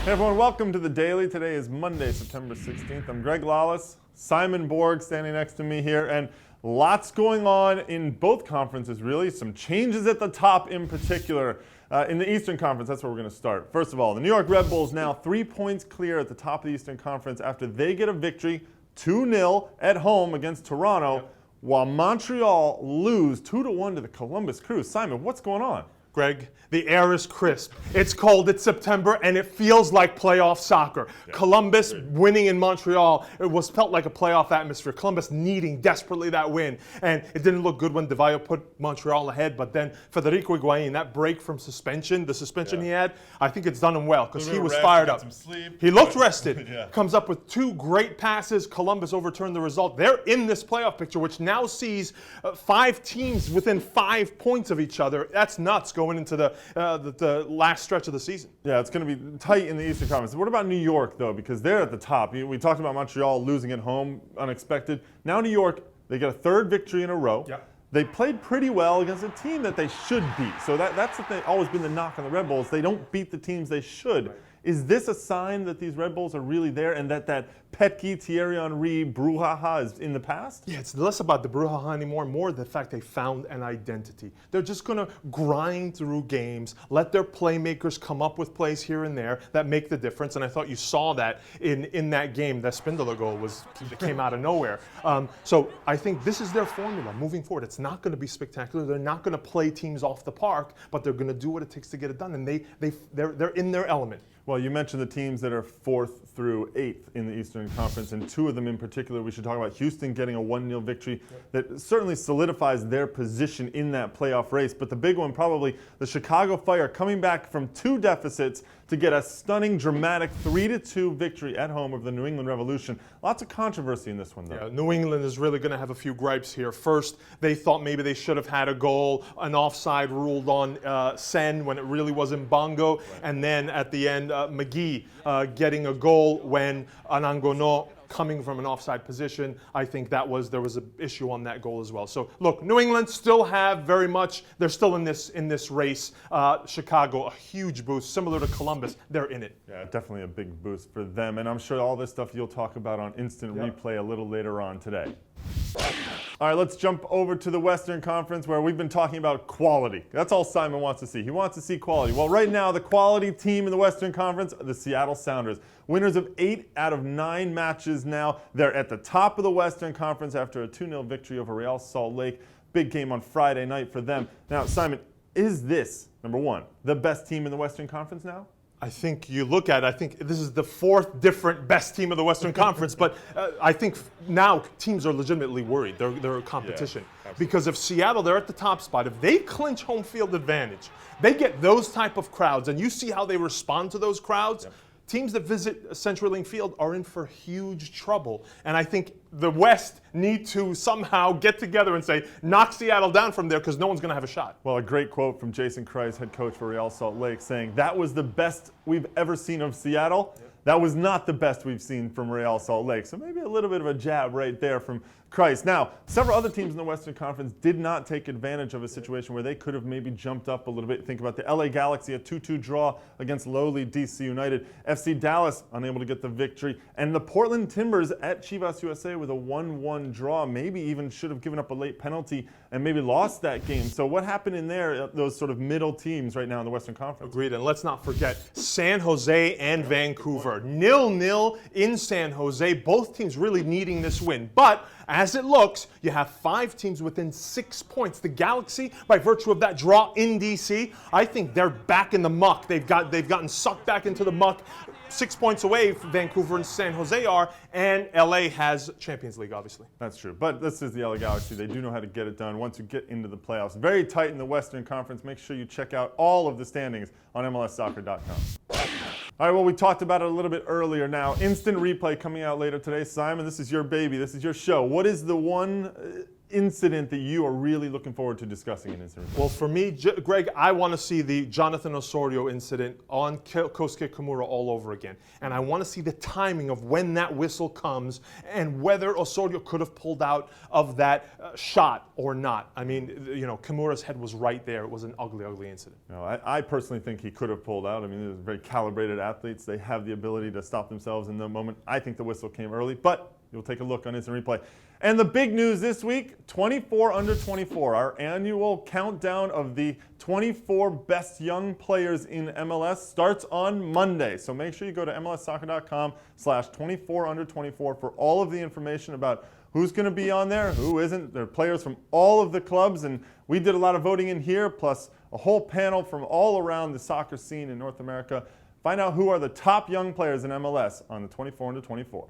Hey everyone, welcome to the Daily. Today is Monday, September 16th. I'm Greg Lawless, Simon Borg standing next to me here, and lots going on in both conferences, really. Some changes at the top in particular. In the Eastern Conference, that's where we're going to start. First of all, the New York Red Bulls now 3 points clear at the top of the Eastern Conference after they get a victory 2-0 at home against Toronto, while Montreal lose 2-1 to the Columbus Crew. Simon, what's going on? Greg, the air is crisp. It's cold, it's September, and it feels like playoff soccer. Yeah. Columbus winning in Montreal, felt like a playoff atmosphere. Columbus needing desperately that win. And it didn't look good when DeVayo put Montreal ahead, but then Federico Higuain, that break from suspension, the suspension he had, I think it's done him well because he was fired up. He looked rested. Comes up with 2 great passes. Columbus overturned the result. They're in this playoff picture, which now sees 5 teams within 5 points of each other. That's nuts going into the last stretch of the season. Yeah, it's going to be tight in the Eastern Conference. What about New York, though? Because they're at the top. We talked about Montreal losing at home, unexpected. Now New York, they get a 3rd victory in a row. Yeah. They played pretty well against a team that they should beat. So that's the thing, always been the knock on the Red Bulls. They don't beat the teams they should. Right. Is this a sign that these Red Bulls are really there and that Petke, Thierry Henry, brouhaha is in the past? Yeah, it's less about the brouhaha anymore, more the fact they found an identity. They're just going to grind through games, let their playmakers come up with plays here and there that make the difference. And I thought you saw that in that game. That Spindler goal came out of nowhere. So I think this is their formula moving forward. It's not going to be spectacular. They're not going to play teams off the park, but they're going to do what it takes to get it done. And they're in their element. Well, you mentioned the teams that are 4th through 8th in the Eastern Conference, and 2 of them in particular. We should talk about Houston getting a 1-0 victory that certainly solidifies their position in that playoff race. But the big one, probably the Chicago Fire coming back from 2 deficits to get a stunning, dramatic 3-2 victory at home over the New England Revolution. Lots of controversy in this one, though. Yeah, New England is really going to have a few gripes here. First, they thought maybe they should have had a goal, an offside ruled on Sen when it really was in Bongo. Right. And then at the end, McGee getting a goal when Anangono coming from an offside position. I think there was an issue on that goal as well. So look, New England still have they're still in this race. Chicago, a huge boost, similar to Columbus, they're in it. Yeah, definitely a big boost for them. And I'm sure all this stuff you'll talk about on Instant Replay a little later on today. All right, let's jump over to the Western Conference where we've been talking about quality. That's all Simon wants to see. He wants to see quality. Well, right now, the quality team in the Western Conference, the Seattle Sounders. Winners of 8 out of 9 matches now. They're at the top of the Western Conference after a 2-0 victory over Real Salt Lake. Big game on Friday night for them. Now, Simon, is this, number 1, the best team in the Western Conference now? I think you look at it, I think this is the 4th different best team of the Western Conference, but I think now teams are legitimately worried. They're a competition. Yeah, because if Seattle, they're at the top spot, if they clinch home field advantage, they get those type of crowds, and you see how they respond to those crowds. Yep. Teams that visit CenturyLink Field are in for huge trouble. And I think the West need to somehow get together and say, knock Seattle down from there because no one's going to have a shot. Well, a great quote from Jason Kreis, head coach for Real Salt Lake, saying, that was the best we've ever seen of Seattle. Yep. That was not the best we've seen from Real Salt Lake. So maybe a little bit of a jab right there from Kreis. Now, several other teams in the Western Conference did not take advantage of a situation where they could have maybe jumped up a little bit. Think about the LA Galaxy, a 2-2 draw against lowly DC United. FC Dallas unable to get the victory. And the Portland Timbers at Chivas USA with a 1-1 draw. Maybe even should have given up a late penalty and maybe lost that game. So what happened in there, those sort of middle teams right now in the Western Conference? Agreed. And let's not forget San Jose and Vancouver. 0-0 in San Jose. Both teams really needing this win. But as it looks, you have 5 teams within 6 points. The Galaxy, by virtue of that draw in DC, I think they're back in the muck. They've gotten sucked back into the muck. 6 points away from Vancouver and San Jose are, and LA has Champions League, obviously. That's true. But this is the LA Galaxy. They do know how to get it done once you get into the playoffs. Very tight in the Western Conference. Make sure you check out all of the standings on MLSsoccer.com. All right, well, we talked about it a little bit earlier now. Instant Replay coming out later today. Simon, this is your baby. This is your show. What is the one incident that you are really looking forward to discussing in Instant Replay? Well, for me, Greg, I want to see the Jonathan Osorio incident on Kosuke Kimura all over again. And I want to see the timing of when that whistle comes and whether Osorio could have pulled out of that shot or not. I mean, you know, Kimura's head was right there. It was an ugly, ugly incident. No, I personally think he could have pulled out. I mean, they're very calibrated athletes. They have the ability to stop themselves in the moment. I think the whistle came early, but you'll take a look on Instant Replay. And the big news this week, 24 under 24, our annual countdown of the 24 best young players in MLS starts on Monday. So make sure you go to mlssoccer.com/24 under 24 for all of the information about who's going to be on there, who isn't. There are players from all of the clubs, and we did a lot of voting in here, plus a whole panel from all around the soccer scene in North America. Find out who are the top young players in MLS on the 24 under 24.